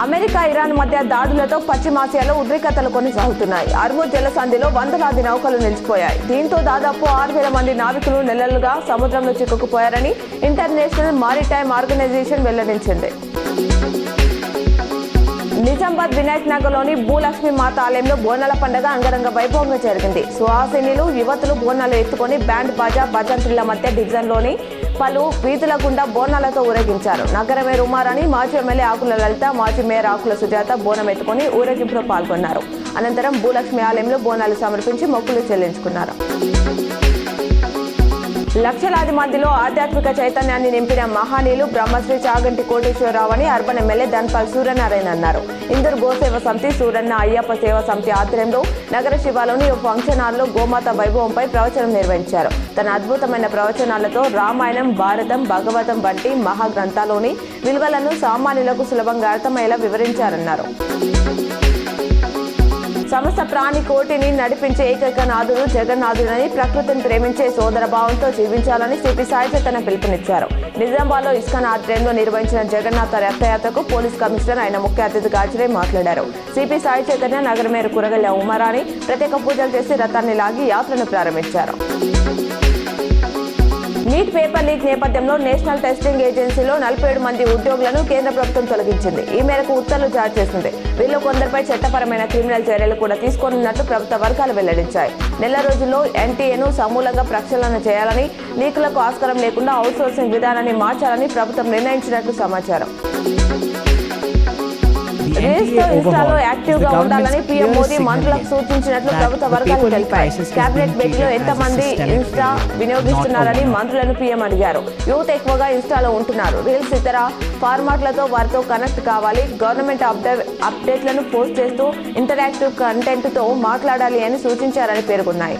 America Iran మధ్య దాడులతో పశ్చిమాసియాలో ఉద్రిక్తతలు కొనసాగుతున్నాయి. అర్ముద్ జలసంధిలో వందలాది నౌకలు నిలిచిపోయాయి. దీంతో దాదాపు 6,000 మంది నావికులు నెలలుగా సముద్రంలో చిక్కుకుపోయారని ఇంటర్నేషనల్ మారిటైమ్ ఆర్గనైజేషన్ వెల్లడించింది. నిజామాబాద్ వినాయక్ నగర్లోని భూలక్ష్మి మాత ఆలయంలో బోనాల పండుగ అంగరంగ వైభవంగా జరిగింది. సుహాసినులు, యువతులు బోనాలు ఎత్తుకొని బ్యాండ్ బాజా భజంత్రుల మధ్య డివిజన్లోని పలు వీధుల గుండా బోనాలతో ఊరేగించారు. నగర మేయర్ ఉమారాణి, మాజీ ఎమ్మెల్యే ఆకుల లలిత, మాజీ మేయర్ ఆకుల సుజాత బోనం ఎత్తుకొని ఊరేగింపులో పాల్గొన్నారు. అనంతరం భూలక్ష్మి ఆలయంలో బోనాలు సమర్పించి మొక్కులు చెల్లించుకున్నారు. లక్షలాది మందిలో ఆధ్యాత్మిక చైతన్యాన్ని నింపిన మహానీయులు బ్రహ్మశ్రీ చాగంటి కోటేశ్వరరావు అని అర్బన్ ఎమ్మెల్యే ధన్పాల్ సూర్యనారాయణ అన్నారు. ఇందూరు గోసేవ సమితి, సూరన్న అయ్యప్ప సేవా సమితి ఆధ్వర్యంలో నగర శివాలోని ఓ ఫంక్షన్ హాల్లో గోమాత వైభవంపై ప్రవచనం నిర్వహించారు. తన అద్భుతమైన ప్రవచనాలతో రామాయణం, భారతం, భాగవతం వంటి మహాగ్రంథాలోని విలువలను సామాన్యులకు సులభంగా అర్థమయ్యేలా వివరించారన్నారు. సమస్త ప్రాణి కోటిని నడిపించే ఏకైక నాథుడు జగన్నాథుడని, ప్రకృతిని ప్రేమించే సోదర భావంతో జీవించాలని సిపి సాయి చైతన్య పిలుపునిచ్చారు. నిజామాబాద్లో ఇస్కాన్ ఆధ్వర్యంలో నిర్వహించిన జగన్నాథ రథయాత్రకు పోలీస్ కమిషనర్ ఆయన ముఖ్య అతిథిగా హాజరై మాట్లాడారు. సిపి సాయి చైతన్య, నగర మేయర్ కూరగల్ల ఉమారాణి ప్రత్యేక పూజలు చేసి రథాన్ని లాగి యాత్రను ప్రారంభించారు. నీట్ పేపర్ లీక్ నేపథ్యంలో నేషనల్ టెస్టింగ్ ఏజెన్సీలో 47 మంది ఉద్యోగులను కేంద్ర ప్రభుత్వం తొలగించింది. ఈ మేరకు ఉత్తర్వులు జారీ చేసింది. వీళ్ళు కొందరిపై చట్టపరమైన క్రిమినల్ చర్యలు కూడా తీసుకోనున్నట్లు ప్రభుత్వ వర్గాలు వెల్లడించాయి. నెల రోజుల్లో ఎన్టీఏను సమూలంగా ప్రక్షాళన చేయాలని, లీకులకు ఆస్కారం లేకుండా అవుట్సోర్సింగ్ విధానాన్ని మార్చాలని ప్రభుత్వం నిర్ణయించినట్లు సమాచారం. రీల్స్ తో ఇన్స్టాలో యాక్టివ్ గా ఉండాలని పీఎం మోదీ మంత్రులకు సూచించినట్లు ప్రభుత్వ వర్గాలు తెలిపాయి. కేబినెట్ భేటీలో ఎంతమంది ఇన్స్టా వినియోగిస్తున్నారని మంత్రులను పీఎం అడిగారు. యూత్ ఎక్కువగా ఇన్స్టాలో ఉంటున్నారు. రీల్స్ ఇతర ఫార్మాట్లతో వారితో కనెక్ట్ కావాలి. గవర్నమెంట్ అప్డేట్లను పోస్ట్ చేస్తూ ఇంటరాక్టివ్ కంటెంట్ తో మాట్లాడాలి అని సూచించారని పేర్కొన్నాయి.